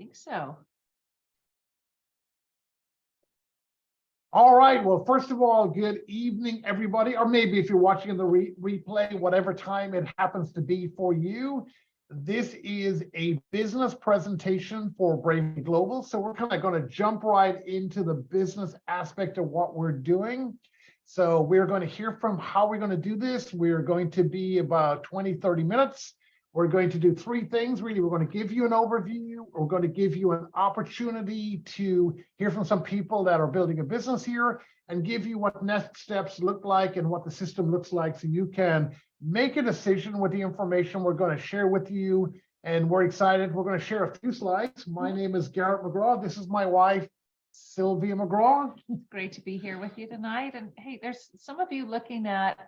think so. All right. Well, first of all, good evening, everybody. Or maybe if you're watching in the replay, whatever time it happens to be for you. This is a business presentation for Bravely Global. So we're kind of going to jump right into the business aspect of what we're doing. So we're going to hear from how we're going to do this. We're going to be about 20, 30 minutes. We're going to do three things, really. We're going to give you an overview. We're going to give you an opportunity to hear from some people that are building a business here and give you what next steps look like and what the system looks like so you can make a decision with the information we're going to share with you. And we're excited. We're going to share a few slides. My name is Garrett McGraw. This is my wife, Sylvia McGraw. Great to be here with you tonight. And hey, there's some of you looking at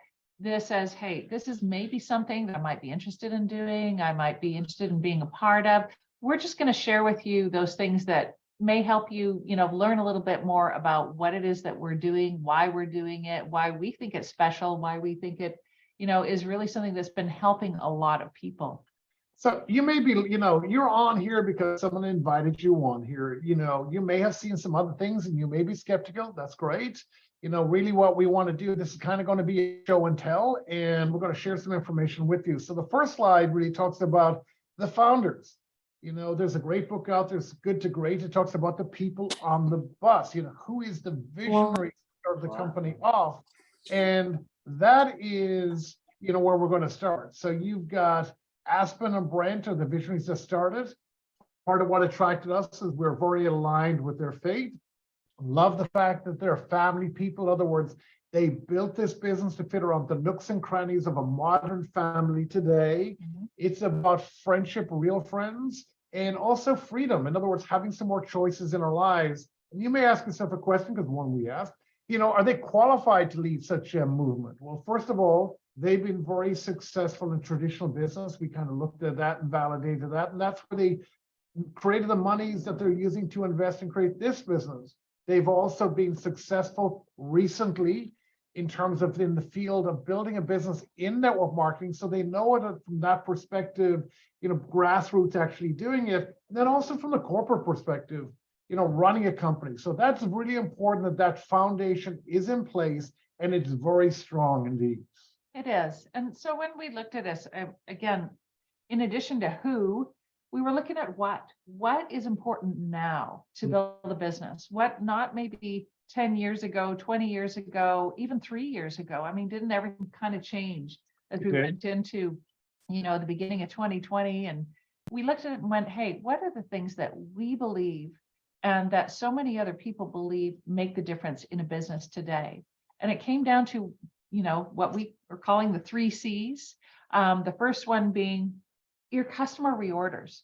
this as, hey, this is maybe something that I might be interested in doing. I might be interested in being a part of. We're just going to share with you those things that may help you, learn a little bit more about what it is that we're doing, why we're doing it, why we think it's special, why we think it, is really something that's been helping a lot of people. So you may be, you're on here because someone invited you on here. You may have seen some other things and you may be skeptical. That's great. Really what we want to do, this is kind of going to be a show and tell, and we're going to share some information with you. So the first slide really talks about the founders. There's a great book out there, it's Good to Great. It talks about the people on the bus, who is the visionary of the company off. And that is, where we're going to start. So you've got Aspen and Brent are the visionaries that started. Part of what attracted us is we're very aligned with their faith. Love the fact that they're family people. In other words, they built this business to fit around the nooks and crannies of a modern family today. Mm-hmm. It's about friendship, real friends, and also freedom. In other words, having some more choices in our lives. And you may ask yourself a question, because one we asked, are they qualified to lead such a movement? Well, first of all, they've been very successful in traditional business. We kind of looked at that and validated that. And that's where they created the monies that they're using to invest and create this business. They've also been successful recently in terms of in the field of building a business in network marketing. So they know it from that perspective, grassroots actually doing it. And then also from the corporate perspective, running a company. So that's really important that that foundation is in place and it's very strong indeed. It is. And so when we looked at this, again, in addition to who, we were looking at what is important now to build a business, what not maybe 10 years ago, 20 years ago, even 3 years ago. I mean, didn't everything kind of change as we went into, the beginning of 2020? And we looked at it and went, hey, what are the things that we believe and that so many other people believe make the difference in a business today? And it came down to, what we are calling the 3 C's. The first one being your customer reorders.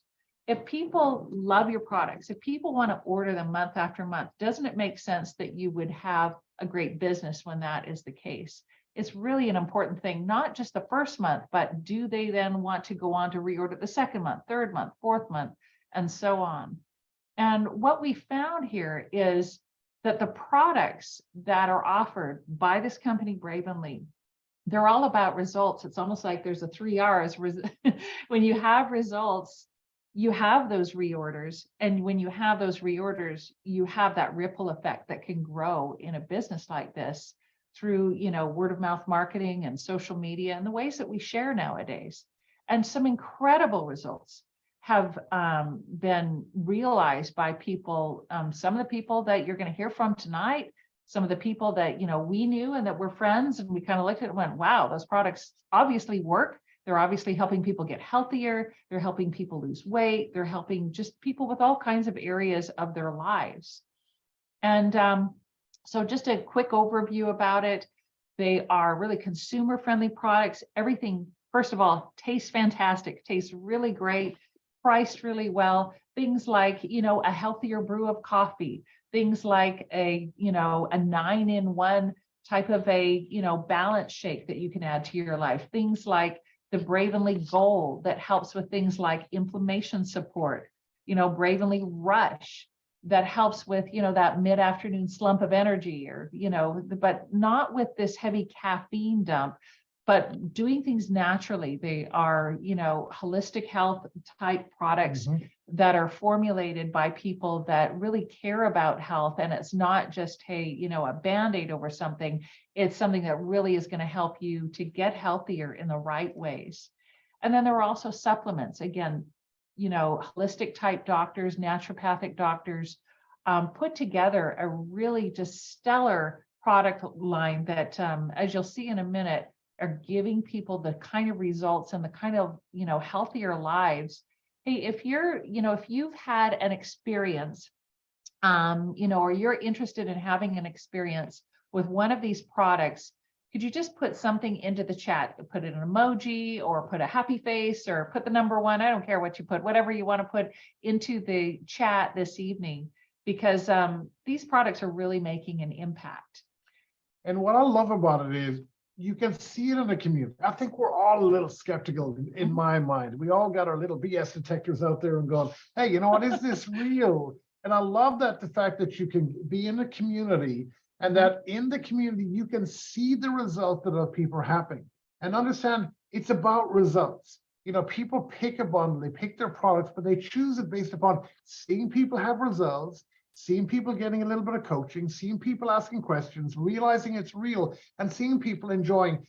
If people love your products, if people want to order them month after month, doesn't it make sense that you would have a great business when that is the case? It's really an important thing, not just the first month, but do they then want to go on to reorder the second month, third month, fourth month, and so on? And what we found here is that the products that are offered by this company, Bravenly, they're all about results. It's almost like there's a 3 R's. When you have results, you have those reorders. And when you have those reorders, you have that ripple effect that can grow in a business like this through, word of mouth marketing and social media and the ways that we share nowadays. And some incredible results have been realized by people. Some of the people that you're going to hear from tonight, some of the people that, we knew and that we're friends, and we kind of looked at it and went, wow, those products obviously work. They're obviously helping people get healthier. They're helping people lose weight. They're helping just people with all kinds of areas of their lives. And so just a quick overview about it. They are really consumer-friendly products. Everything, first of all, tastes fantastic, tastes really great, priced really well. Things like, a healthier brew of coffee, things like a 9-in-1 type of a, balance shake that you can add to your life. Things like the Bravenly Gold that helps with things like inflammation support, Bravenly Rush that helps with, that mid-afternoon slump of energy or, but not with this heavy caffeine dump, but doing things naturally. They are, holistic health type products Mhm. that are formulated by people that really care about health. And it's not just, hey, a Band-Aid over something. It's something that really is going to help you to get healthier in the right ways. And then there are also supplements. Again, holistic type doctors, naturopathic doctors, put together a really just stellar product line that, as you'll see in a minute, are giving people the kind of results and the kind of, healthier lives. Hey, if you've had an experience, or you're interested in having an experience with one of these products, could you just put something into the chat? Put an emoji or put a happy face or put the number 1. I don't care what you put, whatever you want to put into the chat this evening, because these products are really making an impact. And what I love about it is you can see it in the community. I think we're all a little skeptical in my mind. We all got our little BS detectors out there and going, hey, you know what, is this real? And I love that the fact that you can be in the community and that in the community, you can see the results that other people are having and understand it's about results. People pick a bundle, they pick their products, but they choose it based upon seeing people have results, seeing people getting a little bit of coaching, seeing people asking questions, realizing it's real, and seeing people enjoying,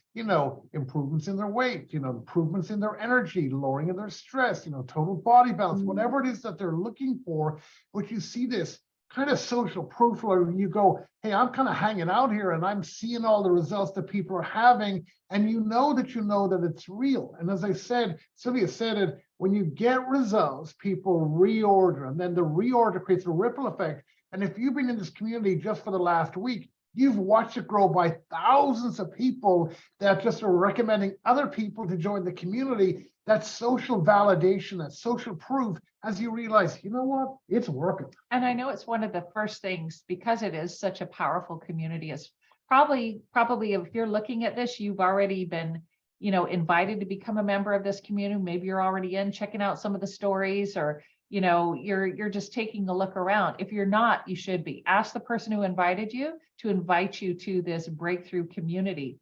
improvements in their weight, improvements in their energy, lowering of their stress, total body balance, whatever it is that they're looking for. But you see this kind of social proof where you go, hey, I'm kind of hanging out here and I'm seeing all the results that people are having, and you know that it's real. And as I said, Sylvia said it, when you get results, people reorder, and then the reorder creates a ripple effect. And if you've been in this community just for the last week, you've watched it grow by thousands of people that just are recommending other people to join the community. That social validation, that social proof, as you realize, you know what, it's working. And I know it's one of the first things, because it is such a powerful community, is probably if you're looking at this, you've already been, invited to become a member of this community. Maybe you're already checking out some of the stories, or, you're just taking a look around. If you're not, you should be. Ask the person who invited you to invite you to this breakthrough community.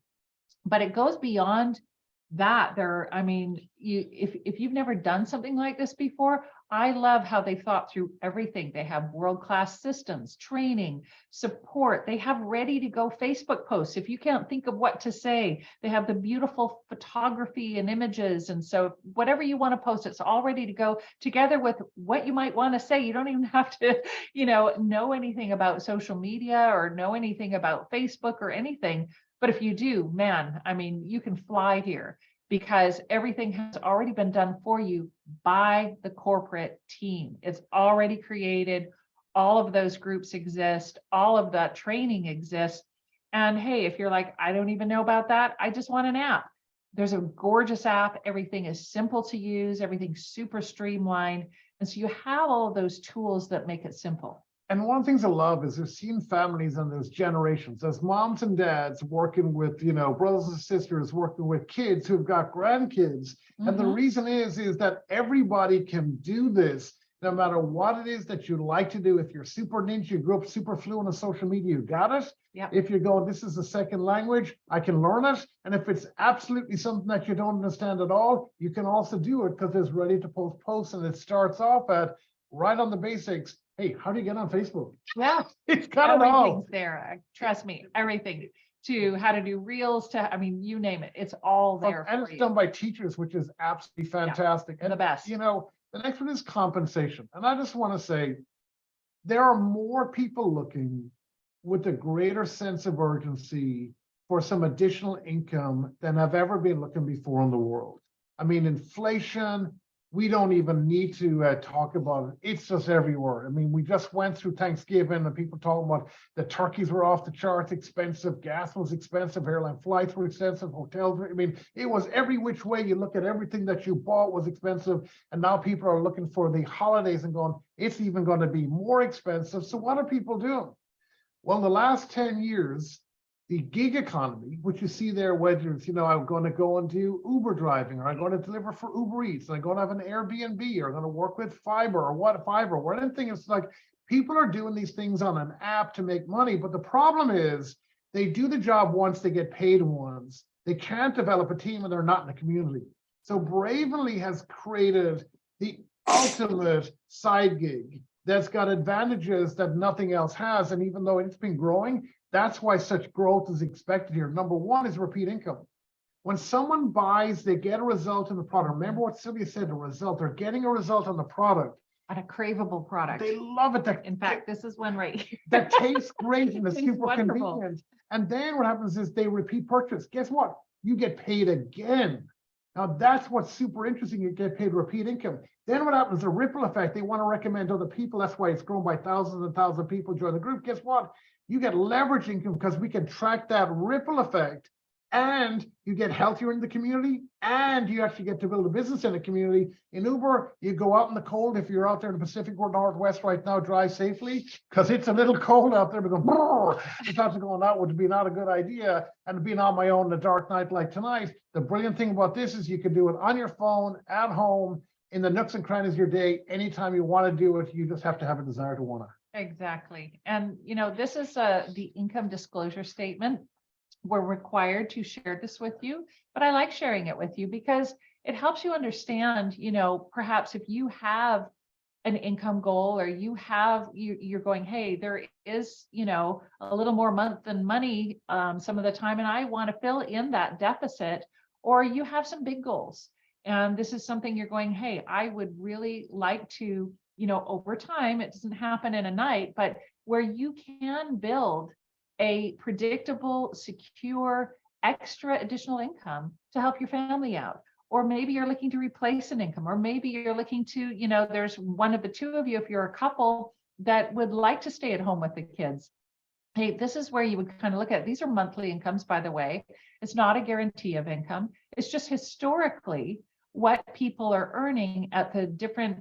But it goes beyond that. If you've never done something like this before, I love how they thought through everything. They have world-class systems, training, support. They have ready to go Facebook posts. If you can't think of what to say, they have the beautiful photography and images. And so whatever you want to post, it's all ready to go together with what you might want to say. You don't even have to, know anything about social media or know anything about Facebook or anything. But if you do, man, you can fly here, because everything has already been done for you by the corporate team. It's already created. All of those groups exist. All of that training exists. And hey, if you're like, I don't even know about that, I just want an app. There's a gorgeous app. Everything is simple to use. Everything's super streamlined. And so you have all of those tools that make it simple. And one of the things I love is there's seeing families and there's generations, as moms and dads working with, brothers and sisters working with kids who've got grandkids. And the reason is that everybody can do this, no matter what it is that you like to do. If you're super ninja, you grew up super fluent on social media, you got it. Yep. If you're going, this is a second language, I can learn it. And if it's absolutely something that you don't understand at all, you can also do it, because it's ready to post. And it starts off at right on the basics. Hey, how do you get on Facebook? Yeah, it's got it all. Everything's there. Trust me, everything, to how to do reels, to, you name it, it's all there. And it's done by teachers, which is absolutely fantastic. And the best. The next one is compensation. And I just want to say, there are more people looking with a greater sense of urgency for some additional income than have ever been looking before in the world. Inflation, we don't even need to talk about it. It's just everywhere. We just went through Thanksgiving and people talking about the turkeys were off the charts expensive, gas was expensive, airline flights were expensive, hotels. It was every which way you look at everything that you bought was expensive. And now people are looking for the holidays and going, it's even going to be more expensive. So what are people doing? Well, in the last 10 years, the gig economy, which you see there, whether it's, I'm going to go and do Uber driving, or I'm going to deliver for Uber Eats, and I'm going to have an Airbnb, or I'm going to work with Fiverr, or anything. It's like people are doing these things on an app to make money. But the problem is they do the job once, they get paid once. They can't develop a team when they're not in the community. So Bravenly has created the ultimate side gig that's got advantages that nothing else has. And even though it's been growing, that's why such growth is expected here. Number one is repeat income. When someone buys, they get a result in the product. Remember what Sylvia said, a result. They're getting a result on the product. On a craveable product. They love it. In fact, this is one right here. That tastes great and it's Tastes super wonderful. convenient. And then what happens is they repeat purchase. Guess what? You get paid again. Now that's what's super interesting. You get paid repeat income. Then what happens? A ripple effect. They want to recommend other people. That's why it's grown by thousands and thousands of people join the group. Guess what? You get leverage income because we can track that ripple effect, and you get healthier in the community, and you actually get to build a business in the community. In Uber, you go out in the cold. If you're out there in the Pacific Northwest right now, drive safely because it's a little cold out there. Because the thoughts of going out would be not a good idea. And being on my own in a dark night like tonight, the brilliant thing about this is you can do it on your phone, at home, in the nooks and crannies of your day, anytime you want to do it. You just have to have a desire to want to. Exactly. And, this is the income disclosure statement. We're required to share this with you, but I like sharing it with you because it helps you understand, perhaps if you have an income goal or you're going, hey, there is, a little more month than money some of the time, and I want to fill in that deficit, or you have some big goals. And this is something you're going, hey, I would really like to, over time, it doesn't happen in a night, but where you can build a predictable, secure, extra additional income to help your family out. Or maybe you're looking to replace an income, or maybe you're looking to, there's one of the two of you, if you're a couple that would like to stay at home with the kids. Hey, this is where you would kind of look at, these are monthly incomes, by the way. It's not a guarantee of income. It's just historically what people are earning at the different,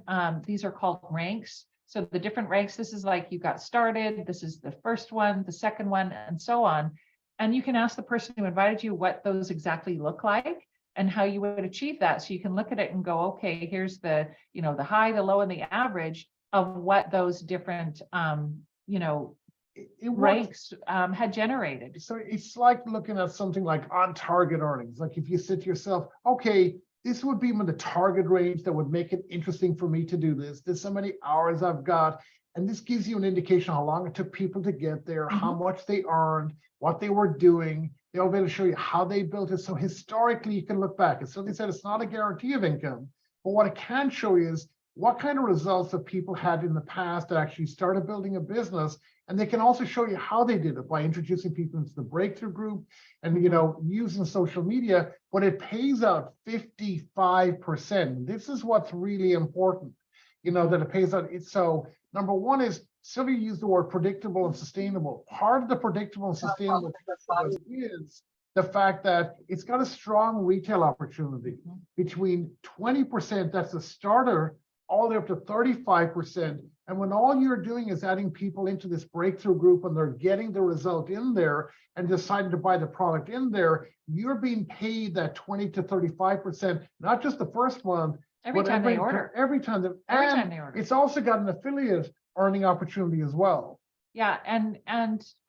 these are called ranks. So the different ranks, this is like you got started, this is the first one, the second one, and so on. And you can ask the person who invited you what those exactly look like and how you would achieve that. So you can look at it and go, okay, here's the, the high, the low, and the average of what those different, ranks had generated. So it's like looking at something like on target earnings. Like if you sit to yourself, okay, this would be in the target range that would make it interesting for me to do this. There's so many hours I've got. And this gives you an indication how long it took people to get there, how much they earned, what they were doing. They'll be able to show you how they built it. So historically, you can look back. And so they said it's not a guarantee of income, but what it can show you is what kind of results that people had in the past that actually started building a business. And they can also show you how they did it by introducing people into the breakthrough group and, using social media, but it pays out 55%. This is what's really important, that it pays out. So number one is Sylvia used the word predictable and sustainable. Part of the predictable and sustainable is the fact that it's got a strong retail opportunity between 20%, that's a starter, all the way up to 35%. And when all you're doing is adding people into this breakthrough group and they're getting the result in there and deciding to buy the product in there, you're being paid that 20 to 35%, not just the first month, Every time they order. Every time they order. It's also got an affiliate earning opportunity as well. Yeah, and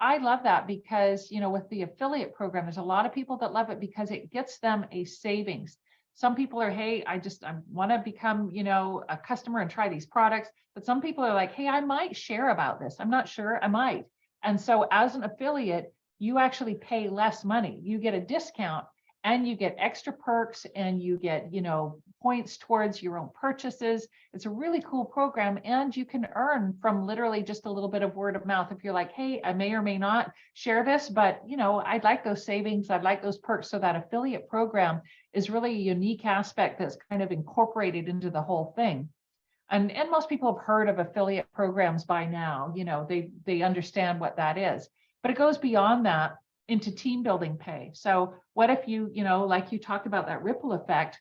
I love that because, with the affiliate program, there's a lot of people that love it because it gets them a savings. Some people are, hey, I want to become, a customer and try these products. But some people are like, hey, I might share about this. I'm not sure, I might. And so as an affiliate, you actually pay less money. You get a discount and you get extra perks and you get, points towards your own purchases. It's a really cool program. And you can earn from literally just a little bit of word of mouth. If you're like, hey, I may or may not share this, but I'd like those savings. I'd like those perks. So that affiliate program is really a unique aspect that's kind of incorporated into the whole thing. And most people have heard of affiliate programs by now, they understand what that is, but it goes beyond that into team building pay. So what if you, like you talked about that ripple effect,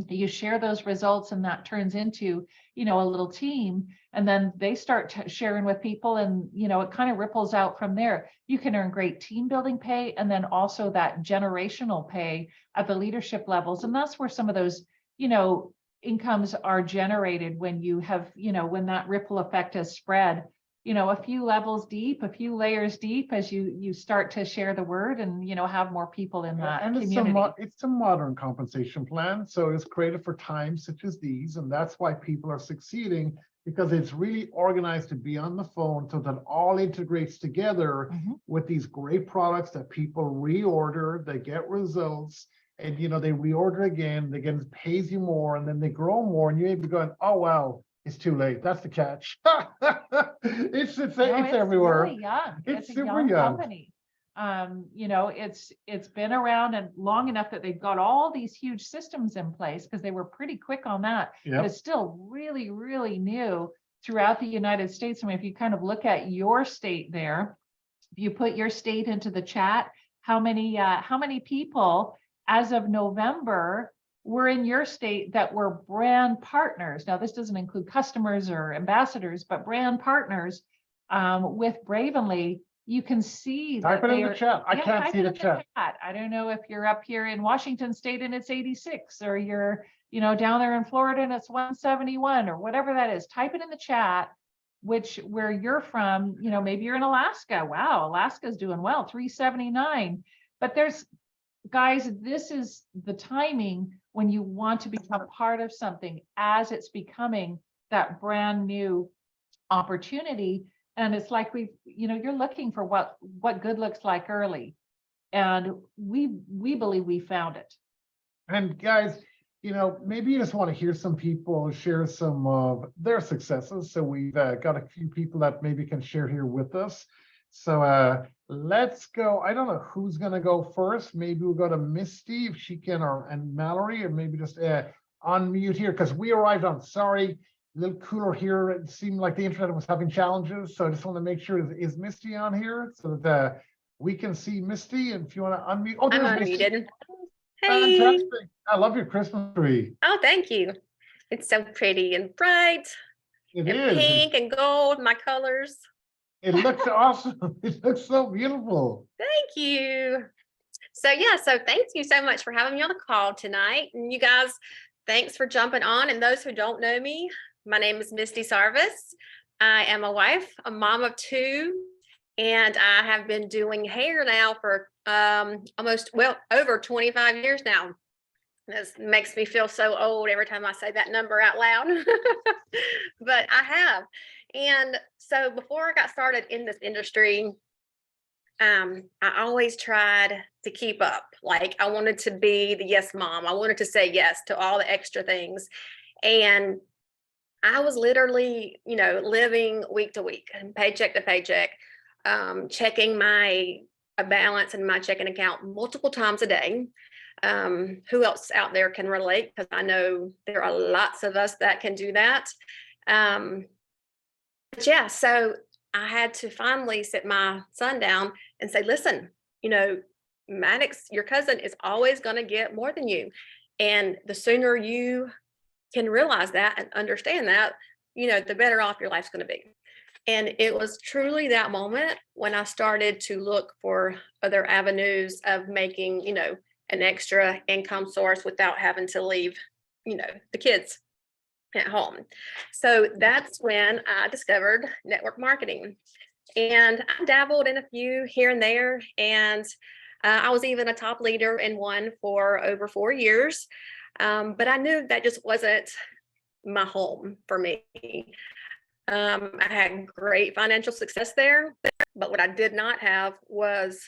you share those results and that turns into, a little team, and then they start sharing with people and, it kind of ripples out from there. You can earn great team building pay and then also that generational pay at the leadership levels. And that's where some of those, incomes are generated when you have, when that ripple effect has spread. a few levels deep, a few layers deep as you start to share the word and, have more people in that And community. it's a modern compensation plan. So it's created for times such as these. And that's why people are succeeding, because it's really organized to be on the phone so that all integrates together with these great products that people reorder, they get results, and they reorder again, they get pays you more, and then they grow more, and you may be going, oh wow, it's too late. That's the catch. It's everywhere. Really young. It's a super young young. company. It's been around and long enough that they've got all these huge systems in place because they were pretty quick on that. But Yep. it's still really, really new throughout the United States. I mean, if you kind of look at your state there, if you put your state into the chat, how many people as of November were in your state that were brand partners? Now, this doesn't include customers or ambassadors, but brand partners with Bravenly. You can see Type that it in the chat. I can't type see it the in chat. I don't know if you're up here in Washington State and it's 86, or you're, down there in Florida and it's 171, or whatever that is. Type it in the chat, where you're from. Maybe you're in Alaska. Wow, Alaska's doing well, 379. But guys, this is the timing when you want to become part of something as it's becoming that brand new opportunity. And it's like you're looking for what good looks like early. And we believe we found it. And guys, maybe you just want to hear some people share some of their successes. So we've got a few people that maybe can share here with us. So let's go. I don't know who's going to go first. Maybe we'll go to Misty if she can, and Mallory, or maybe just unmute here, because we arrived on, sorry, a little cooler here. It seemed like the internet was having challenges. So I just want to make sure, is Misty on here so that we can see Misty? And if you want to unmute. Oh, there's I'm Misty. unmuted. Hey. Fantastic. I love your Christmas tree. Oh, thank you. It's so pretty and bright. It and is. Pink and gold, my colors. It looks awesome. It looks so beautiful. Thank you. So thank you so much for having me on the call tonight. And you guys, thanks for jumping on. And those who don't know me, my name is Misty Sarvis. I am a wife, a mom of 2, and I have been doing hair now for over 25 years now. This makes me feel so old every time I say that number out loud, but I have. And so before I got started in this industry, I always tried to keep up. Like, I wanted to be the yes mom. I wanted to say yes to all the extra things. And I was literally, living week to week and paycheck to paycheck, checking my balance in my checking account multiple times a day. Who else out there can relate? Because I know there are lots of us that can do that. So I had to finally sit my son down and say, listen, Maddox, your cousin is always going to get more than you. And the sooner you can realize that and understand that, the better off your life's going to be. And it was truly that moment when I started to look for other avenues of making, an extra income source without having to leave, the kids at home. So that's when I discovered network marketing. And I dabbled in a few here and there. And I was even a top leader in one for over 4 years. But I knew that just wasn't my home for me. I had great financial success there, but what I did not have was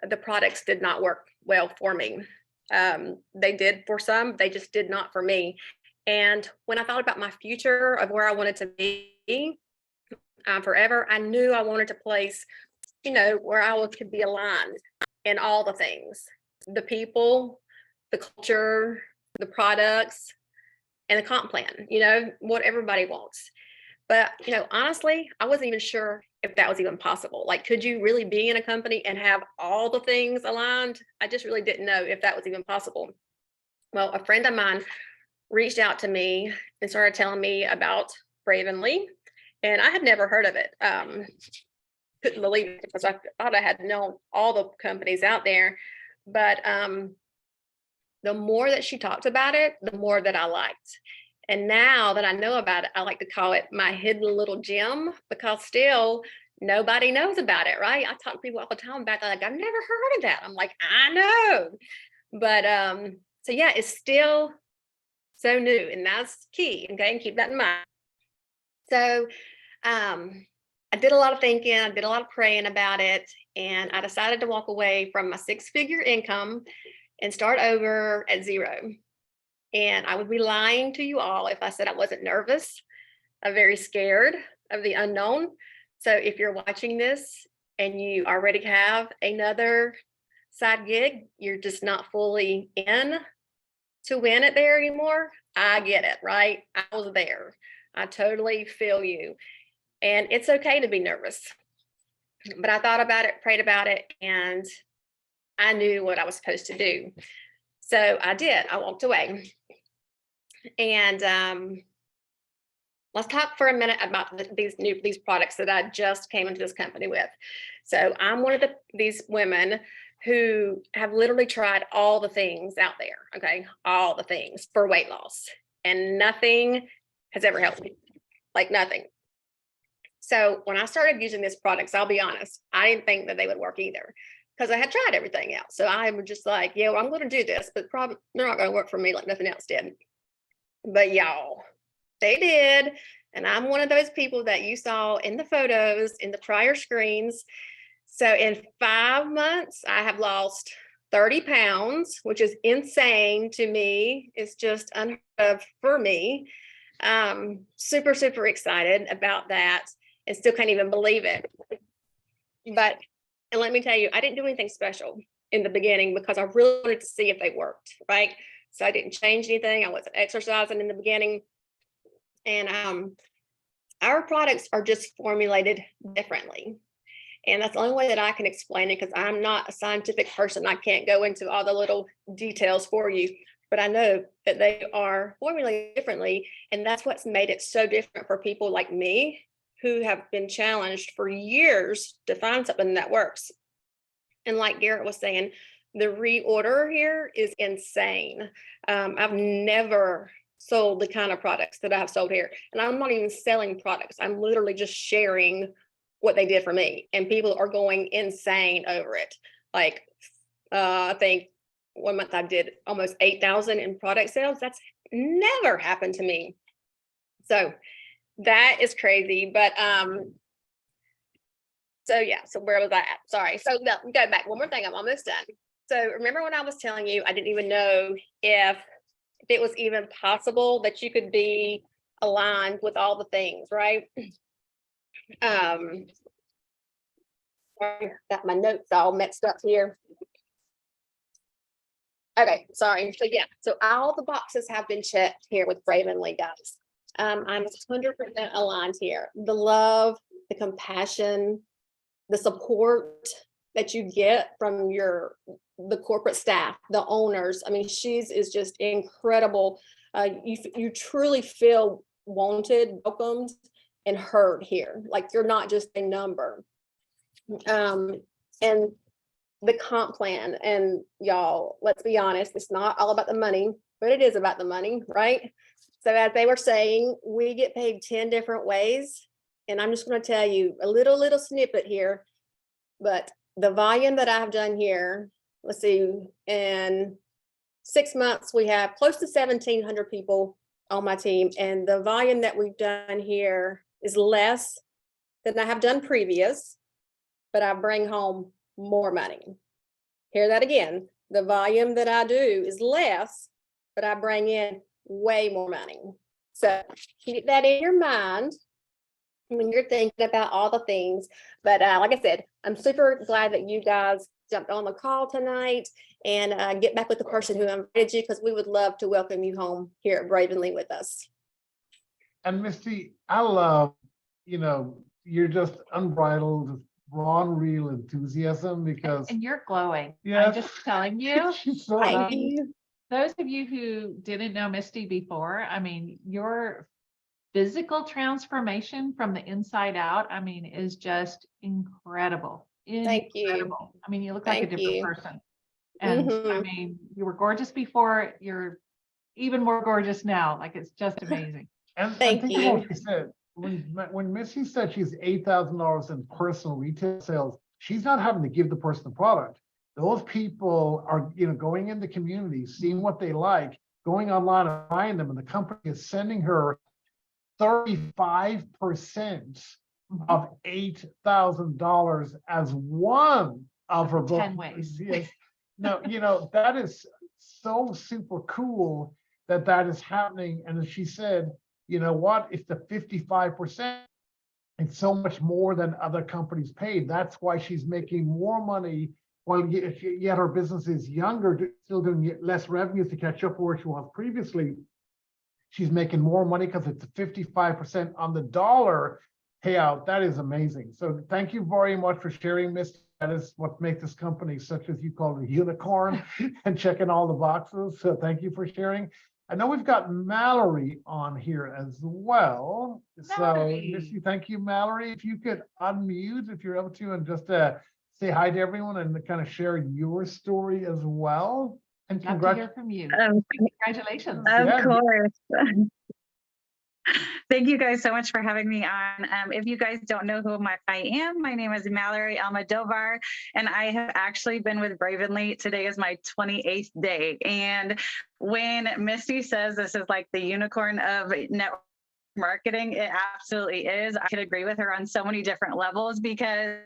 the products did not work well for me. They did for some, they just did not for me. And when I thought about my future of where I wanted to be forever, I knew I wanted a place, where I could be aligned in all the things, the people, the culture, the products, and the comp plan, what everybody wants. But, honestly, I wasn't even sure if that was even possible. Like, could you really be in a company and have all the things aligned? I just really didn't know if that was even possible. Well, a friend of mine reached out to me and started telling me about Bravenly, and I had never heard of it. Couldn't believe it because I thought I had known all the companies out there. But the more that she talked about it, the more that I liked. And now that I know about it, I like to call it my hidden little gem, because still nobody knows about it, right? I talk to people all the time about that, like, I've never heard of that. I'm like, I know. But so yeah, it's still so new, and that's key. Okay, and keep that in mind. So I did a lot of thinking, I did a lot of praying about it, and I decided to walk away from my 6-figure income and start over at zero. And I would be lying to you all if I said I wasn't nervous. I'm very scared of the unknown. So if you're watching this and you already have another side gig, you're just not fully in to win it there anymore. I get it, right? I was there. I totally feel you. And it's okay to be nervous. But I thought about it, prayed about it, and I knew what I was supposed to do. So I did. I walked away. And let's talk for a minute about these products that I just came into this company with. So I'm one of these women who have literally tried all the things out there, okay, all the things for weight loss, and nothing has ever helped me, like nothing. So when I started using these products, I'll be honest, I didn't think that they would work either, because I had tried everything else. So I was just like, yeah, well, I'm going to do this, but probably they're not going to work for me like nothing else did. But y'all, they did. And I'm one of those people that you saw in the photos, in the prior screens. So in 5 months, I have lost 30 pounds, which is insane to me. It's just unheard of for me. Super, super excited about that, and still can't even believe it. But, and let me tell you, I didn't do anything special in the beginning because I really wanted to see if they worked, right? So I didn't change anything. I wasn't exercising in the beginning. And our products are just formulated differently. And that's the only way that I can explain it, because I'm not a scientific person. I can't go into all the little details for you, but I know that they are formulated differently. And that's what's made it so different for people like me, who have been challenged for years to find something that works. And like Garrett was saying, the reorder here is insane. I've never sold the kind of products that I have sold here. And I'm not even selling products. I'm literally just sharing what they did for me. And people are going insane over it. Like, I think 1 month I did almost 8,000 in product sales. That's never happened to me. So that is crazy. But so yeah, so where was I at? Sorry. So no, go back one more thing. I'm almost done. So remember when I was telling you, I didn't even know if it was even possible that you could be aligned with all the things, right? Sorry, got my notes all mixed up here. Okay, sorry. So yeah, so all the boxes have been checked here with Bravenly, guys. I'm 100% aligned here. The love, the compassion, the support that you get from the corporate staff, the owners. I mean, she's is just incredible. You truly feel wanted, welcomed, and heard here. Like you're not just a number. And the comp plan, and y'all, let's be honest, it's not all about the money, but it is about the money, right? So as they were saying, we get paid 10 different ways. And I'm just going to tell you a little snippet here, but the volume that I've done here, let's see, in 6 months, we have close to 1,700 people on my team. And the volume that we've done here is less than I have done previous, but I bring home more money. Hear that again. The volume that I do is less, but I bring in way more money. So keep that in your mind when you're thinking about all the things. But like I said, I'm super glad that you guys jumped on the call tonight, and get back with the person who invited you, because we would love to welcome you home here at Bravenly with us. And Misty, I love, you're just unbridled, raw and real enthusiasm, because And you're glowing. Yeah. I'm just telling you. she's so Thank nice. you. Those of you who didn't know Misty before, I mean, your physical transformation from the inside out, I mean, is just incredible. Thank you. Incredible. I mean, you look like a Thank different you. person. And I Mhm. mean, you were gorgeous before. You're even more gorgeous now. Like, it's just amazing. And Thank think you. about what she said. When Missy said she's $8,000 in personal retail sales, she's not having to give the person the product. Those people are, going into communities, seeing what they like, going online and buying them, and the company is sending her 35% Mhm. of $8,000 as one of her 10 bonuses. ways. Yes. No, that is so super cool that is happening. And as she said, you know what? It's the 55%. It's so much more than other companies paid. That's why she's making more money while yet her business is younger, still doing less revenue to catch up where she was previously. She's making more money because it's a 55% on the dollar payout. That is amazing. So thank you very much for sharing, Miss. That is what makes this company such as you call it a unicorn and checking all the boxes. So thank you for sharing. I know we've got Mallory on here as well. So Mallory. Missy, thank you, Mallory. If you could unmute if you're able to and just say hi to everyone and kind of share your story as well. And Love to hear from you. Congratulations. Of Yeah. course. Thank you guys so much for having me on. If you guys don't know who I am, my name is Mallory Almodovar, and I have actually been with Bravenly. Today is my 28th day. And when Misty says this is like the unicorn of network marketing, it absolutely is. I could agree with her on so many different levels because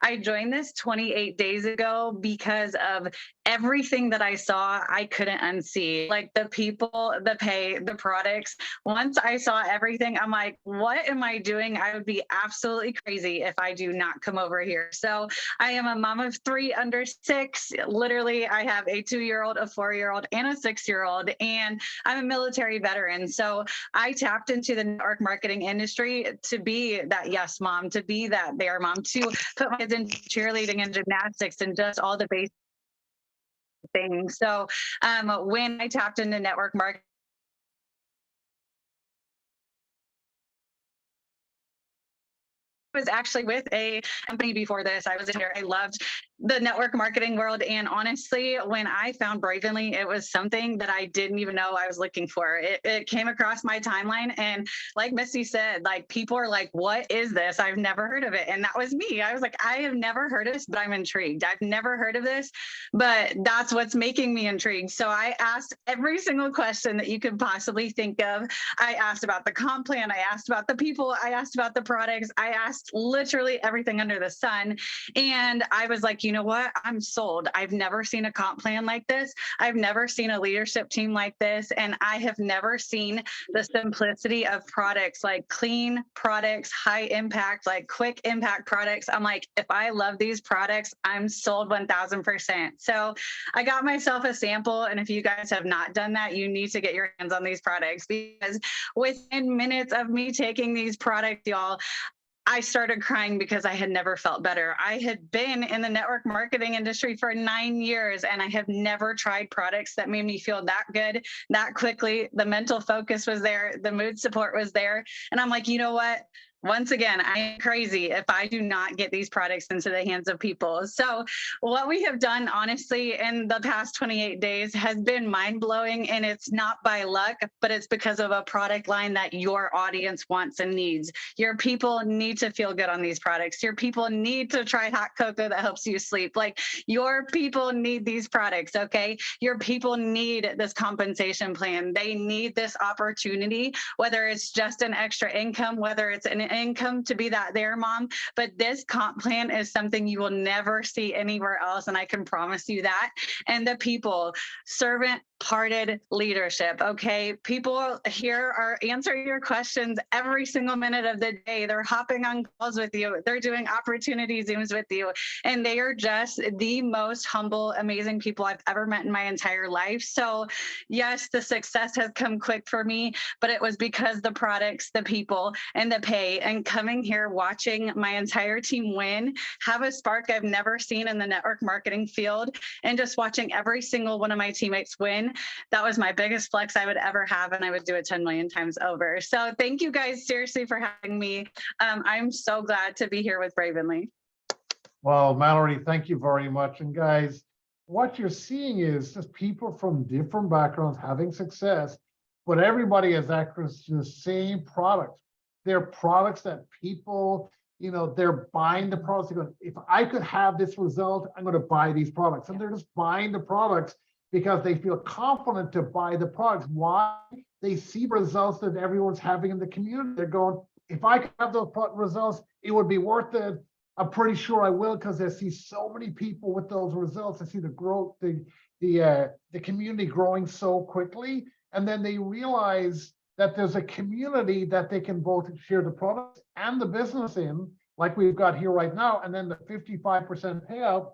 I joined this 28 days ago because of everything that I saw, I couldn't unsee. Like the people, the pay, the products. Once I saw everything, I'm like, what am I doing? I would be absolutely crazy if I do not come over here. So I am a mom of 3 under 6. Literally, I have a 2-year-old, a 4-year-old, and a 6-year-old, and I'm a military veteran. So I tapped into the network marketing industry to be that yes mom, to be that there mom, to put my kids in cheerleading and gymnastics and just all the basic things. So when I tapped into network marketing, was actually with a company before this. I was in here. I loved the network marketing world. And honestly, when I found Bravenly, it was something that I didn't even know I was looking for. It came across my timeline. And like Misty said, like people are like, what is this? I've never heard of it. And that was me. I was like, I have never heard of this, but I'm intrigued. I've never heard of this, but that's what's making me intrigued. So I asked every single question that you could possibly think of. I asked about the comp plan. I asked about the people. I asked about the products. I asked literally everything under the sun. And I was like, you know what? I'm sold. I've never seen a comp plan like this. I've never seen a leadership team like this. And I have never seen the simplicity of products, like clean products, high impact, like quick impact products. I'm like, if I love these products, I'm sold 1000%. So I got myself a sample. And if you guys have not done that, you need to get your hands on these products, because within minutes of me taking these products, y'all, I started crying because I had never felt better. I had been in the network marketing industry for 9 years, and I have never tried products that made me feel that good, that quickly. The mental focus was there. The mood support was there. And I'm like, you know what? Once again, I am crazy if I do not get these products into the hands of people. So what we have done, honestly, in the past 28 days has been mind-blowing, and it's not by luck, but it's because of a product line that your audience wants and needs. Your people need to feel good on these products. Your people need to try hot cocoa that helps you sleep. Like, your people need these products, okay? Your people need this compensation plan. They need this opportunity, whether it's just an extra income, whether it's an income to be that there mom, but this comp plan is something you will never see anywhere else. And I can promise you that. And the people, servant-hearted leadership. Okay. People here are answering your questions every single minute of the day. They're hopping on calls with you. They're doing opportunity Zooms with you. And they are just the most humble, amazing people I've ever met in my entire life. So yes, the success has come quick for me, but it was because the products, the people, and the pay, and coming here, watching my entire team win, have a spark I've never seen in the network marketing field, and just watching every single one of my teammates win. That was my biggest flex I would ever have, and I would do it 10 million times over. So thank you guys seriously for having me. I'm so glad to be here with Bravenly. Well, Mallory, thank you very much. And guys, what you're seeing is just people from different backgrounds having success, but everybody has access to the same products. They're products that people, they're buying the products. They're going, if I could have this result, I'm going to buy these products. And they're just buying the products because they feel confident to buy the products. Why? They see results that everyone's having in the community. They're going, if I could have those results, it would be worth it. I'm pretty sure I will, because I see so many people with those results. I see the growth, the community growing so quickly. And then they realize that there's a community that they can both share the products and the business in, like we've got here right now. And then the 55% payout.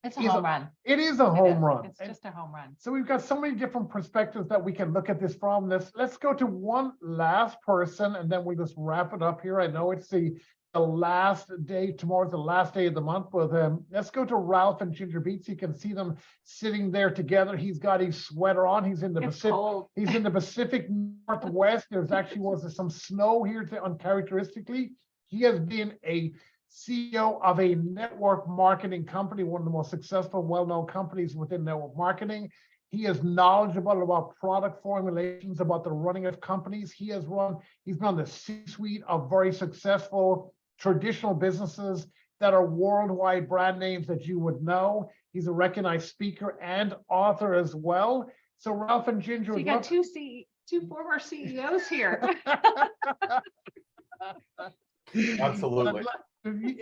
It's a home run. It is a home run. It's just a home run. So we've got so many different perspectives that we can look at this from. Let's go to one last person, and then we'll just wrap it up here. I know it's the last day. Tomorrow's the last day of the month, but let's go to Ralph and Ginger Beats. You can see them sitting there together. He's got his sweater on. He's in the It's Pacific. cold. He's in the Pacific Northwest. There's actually was some snow here uncharacteristically. He has been a CEO of a network marketing company, one of the most successful, well-known companies within network marketing. He is knowledgeable about product formulations, about the running of companies. He's been on the C-suite of very successful traditional businesses that are worldwide brand names that you would know. He's a recognized speaker and author as well. So Ralph and Ginger. So you got two former CEOs here. Absolutely.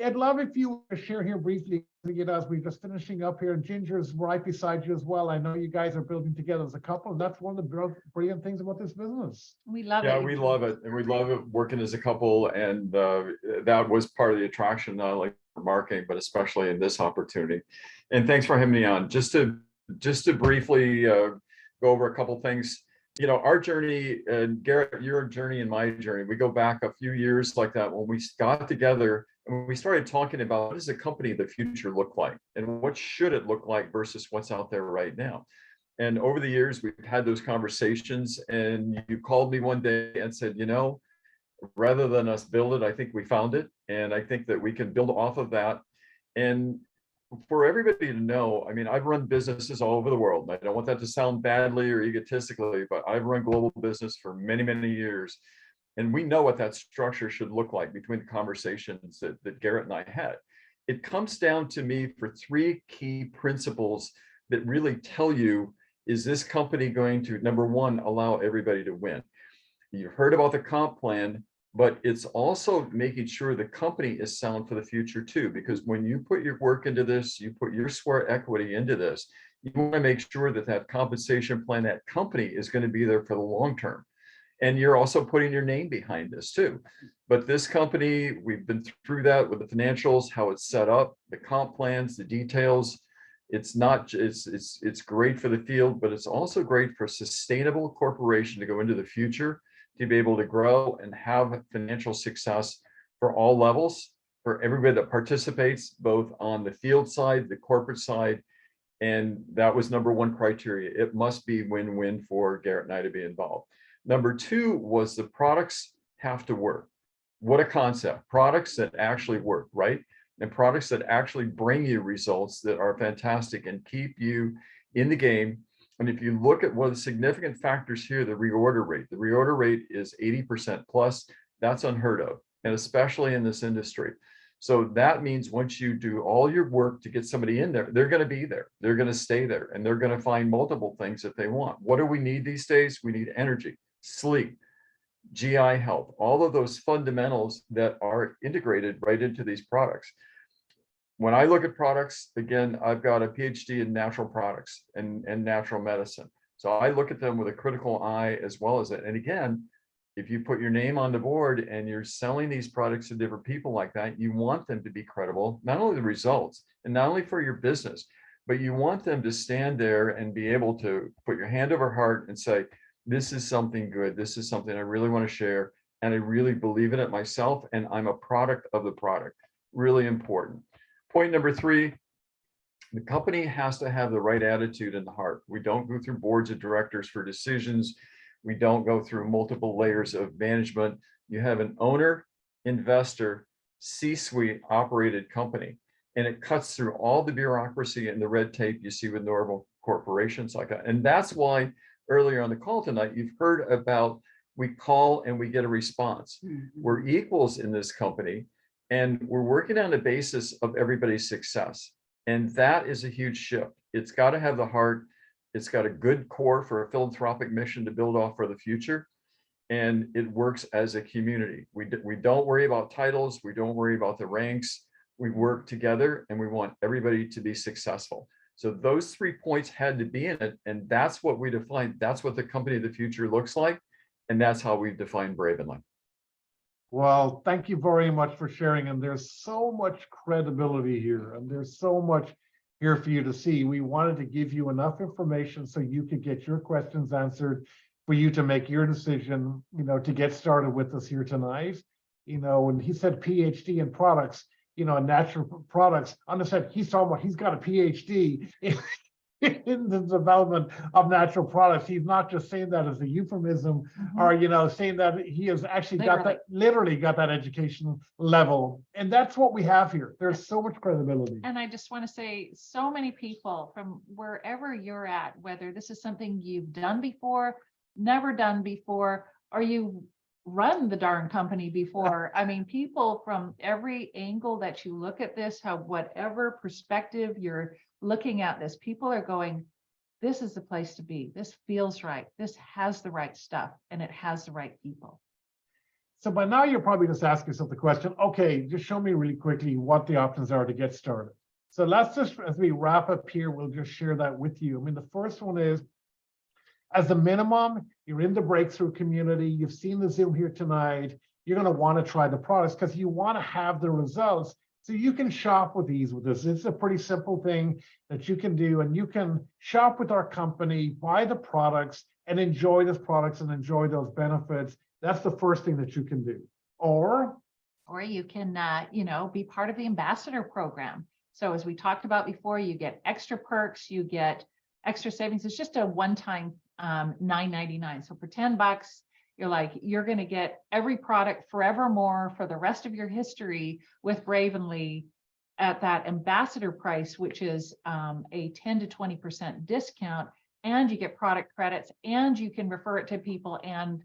I'd love if you would share here briefly, as we're just finishing up here, and Ginger's right beside you as well. I know you guys are building together as a couple, and that's one of the brilliant things about this business. We love it. Yeah, we love it. And we love it working as a couple. And that was part of the attraction, not only for marketing, but especially in this opportunity. And thanks for having me on. Just to briefly go over a couple things. Our journey, and Garrett, your journey and my journey, we go back a few years like that when we got together and we started talking about what does a company of the future look like and what should it look like versus what's out there right now. And over the years, we've had those conversations, and you called me one day and said, rather than us build it, I think we found it. And I think that we can build off of that. And for everybody to know, I mean, I've run businesses all over the world. And I don't want that to sound badly or egotistically, but I've run global business for many, many years. And we know what that structure should look like between the conversations that Garrett and I had. It comes down to me for three key principles that really tell you, is this company going to, number one, allow everybody to win? You've heard about the comp plan, but it's also making sure the company is sound for the future too, because when you put your work into this, you put your sweat equity into this, you want to make sure that that compensation plan, that company is going to be there for the long term. And you're also putting your name behind this too. But this company, we've been through that with the financials, how it's set up, the comp plans, the details. It's great for the field, but it's also great for a sustainable corporation to go into the future, to be able to grow and have financial success for all levels, for everybody that participates, both on the field side, the corporate side. And that was number one criteria. It must be win-win for Garrett and I to be involved. Number two was the products have to work. What a concept. Products that actually work, right? And products that actually bring you results that are fantastic and keep you in the game. And if you look at one of the significant factors here, the reorder rate is 80% plus. That's unheard of, and especially in this industry. So that means once you do all your work to get somebody in there, they're going to be there. They're going to stay there, and they're going to find multiple things that they want. What do we need these days? We need energy, sleep, GI health, all of those fundamentals that are integrated right into these products. When I look at products, again, I've got a PhD in natural products and natural medicine. So I look at them with a critical eye as well as it. And again, if you put your name on the board and you're selling these products to different people like that, you want them to be credible, not only the results and not only for your business, but you want them to stand there and be able to put your hand over heart and say, this is something good. This is something I really want to share. And I really believe in it myself. And I'm a product of the product. Really important. Point number three, the company has to have the right attitude in the heart. We don't go through boards of directors for decisions. We don't go through multiple layers of management. You have an owner, investor, C-suite operated company. And it cuts through all the bureaucracy and the red tape you see with normal corporations like that. And that's why earlier on the call tonight, you've heard about we call and we get a response. We're equals in this company, and we're working on the basis of everybody's success. And that is a huge shift. It's got to have the heart. It's got a good core for a philanthropic mission to build off for the future. And it works as a community. We don't worry about titles. We don't worry about the ranks. We work together and we want everybody to be successful. So those 3 points had to be in it. And that's what we define. That's what the company of the future looks like. And that's how we define Bravenly. Well, thank you very much for sharing. And there's so much credibility here, and there's so much here for you to see. We wanted to give you enough information so you could get your questions answered, for you to make your decision, to get started with us here tonight. When he said PhD in products, natural products, understand he's talking about he's got a PhD in the development of natural products. He's not just saying that as a euphemism, or saying that he has actually literally got that education level. And that's what we have here. There's so much credibility. And I just want to say, so many people from wherever you're at, whether this is something you've done before, never done before, or you run the darn company before. I mean, people from every angle that you look at this, whatever perspective you're looking at this, people are going, this is the place to be. This feels right. This has the right stuff, and it has the right people. So by now you're probably just asking yourself the question, okay, just show me really quickly what the options are to get started. So let's just, as we wrap up here, we'll just share that with you. I mean, the first one is, as a minimum, you're in the breakthrough community. You've seen the Zoom here tonight. You're going to want to try the products because you want to have the results so you can shop with ease with this. It's a pretty simple thing that you can do, and you can shop with our company, buy the products, and enjoy those products and enjoy those benefits. That's the first thing that you can do. Or you can, be part of the ambassador program. So as we talked about before, you get extra perks, you get extra savings. It's just a one-time $9.99. So for $10, you're going to get every product forevermore for the rest of your history with Bravenly at that ambassador price, which is a 10 to 20% discount. And you get product credits, and you can refer it to people and,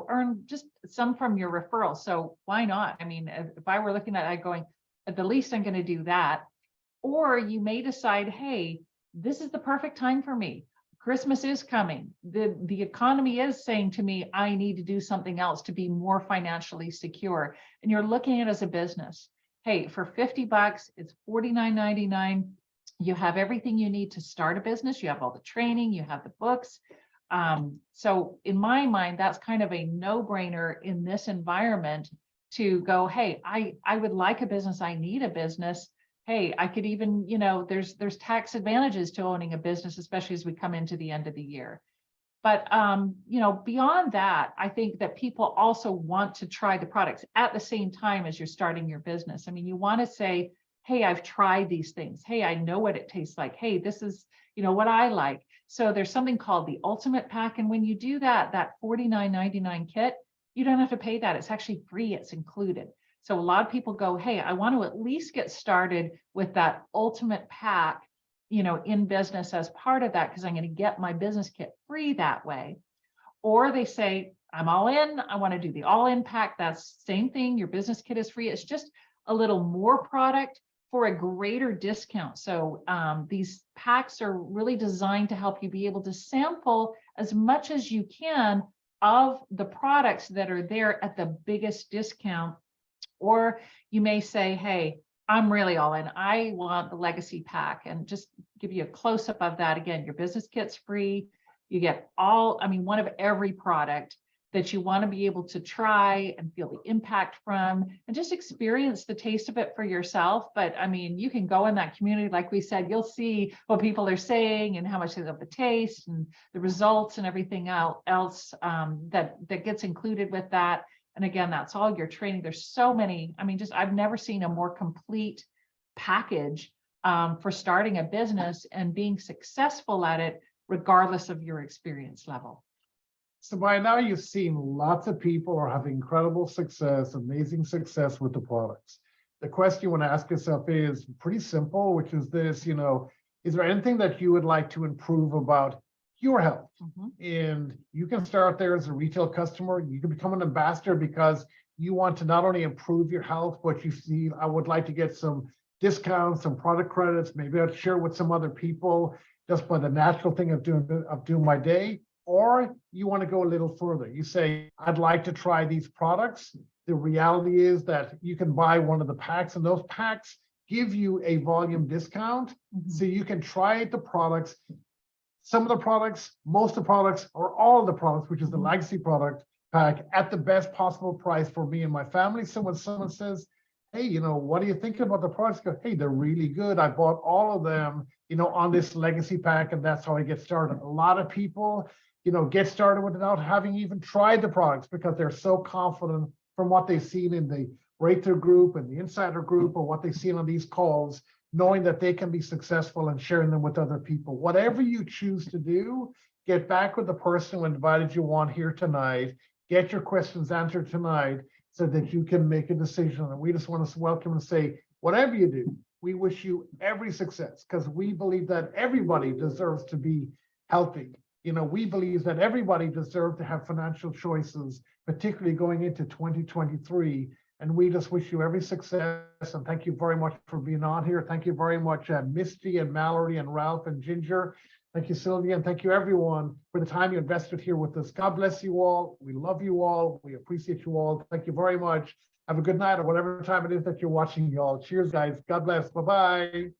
earn just some from your referral. So why not? I mean, if I were looking at it going, at the least I'm going to do that. Or you may decide, hey, this is the perfect time for me. Christmas is coming. The economy is saying to me, I need to do something else to be more financially secure. And you're looking at it as a business. Hey, for $50, it's $49.99. You have everything you need to start a business. You have all the training, you have the books. So in my mind, that's kind of a no-brainer in this environment to go, hey, I would like a business. I need a business. Hey, I could even, there's tax advantages to owning a business, especially as we come into the end of the year. But, beyond that, I think that people also want to try the products at the same time as you're starting your business. I mean, you want to say, hey, I've tried these things. Hey, I know what it tastes like. Hey, this is, what I like. So there's something called the Ultimate Pack. And when you do that $49.99 kit, you don't have to pay that. It's actually free. It's included. So a lot of people go, hey, I want to at least get started with that Ultimate Pack, in business as part of that, because I'm going to get my business kit free that way. Or they say, I'm all in. I want to do the all-in pack. That's the same thing. Your business kit is free. It's just a little more product for a greater discount. So these packs are really designed to help you be able to sample as much as you can of the products that are there at the biggest discount. Or you may say, hey, I'm really all in. I want the legacy pack, and just give you a close up of that. Again, your business kit's free. You get one of every product that you want to be able to try and feel the impact from, and just experience the taste of it for yourself. But I mean, you can go in that community, like we said, you'll see what people are saying and how much they love the taste and the results and everything else that gets included with that. And again, that's all your training. There's so many, I've never seen a more complete package for starting a business and being successful at it, regardless of your experience level. So by now you've seen lots of people are having incredible success, amazing success with the products. the question you want to ask yourself is pretty simple, which is this, is there anything that you would like to improve about your health? Mhm. And you can start there as a retail customer. You can become an ambassador because you want to not only improve your health, but you see, I would like to get some discounts, some product credits. Maybe I'd share with some other people just by the natural thing of doing my day. Or you want to go a little further. You say, I'd like to try these products. The reality is that you can buy one of the packs, and those packs give you a volume discount. Mhm. So you can try the products. Some of the products, most of the products, or all of the products, which is the Mhm. legacy product pack, at the best possible price for me and my family. So when someone says, hey, what are you thinking about the products? Go, hey, they're really good. I bought all of them, on this legacy pack, and that's how I get started. A lot of people, get started without having even tried the products because they're so confident from what they've seen in the breakthrough group and the insider group, or what they've seen on these calls, knowing that they can be successful and sharing them with other people. Whatever you choose to do, get back with the person who invited you on here tonight. Get your questions answered tonight so that you can make a decision. And we just want to welcome and say, whatever you do, we wish you every success, because we believe that everybody deserves to be healthy. We believe that everybody deserves to have financial choices, particularly going into 2023. And we just wish you every success. And thank you very much for being on here. Thank you very much, Misty and Mallory and Ralph and Ginger. Thank you, Sylvia. And thank you, everyone, for the time you invested here with us. God bless you all. We love you all. We appreciate you all. Thank you very much. Have a good night, or whatever time it is that you're watching, y'all. Cheers, guys. God bless. Bye-bye.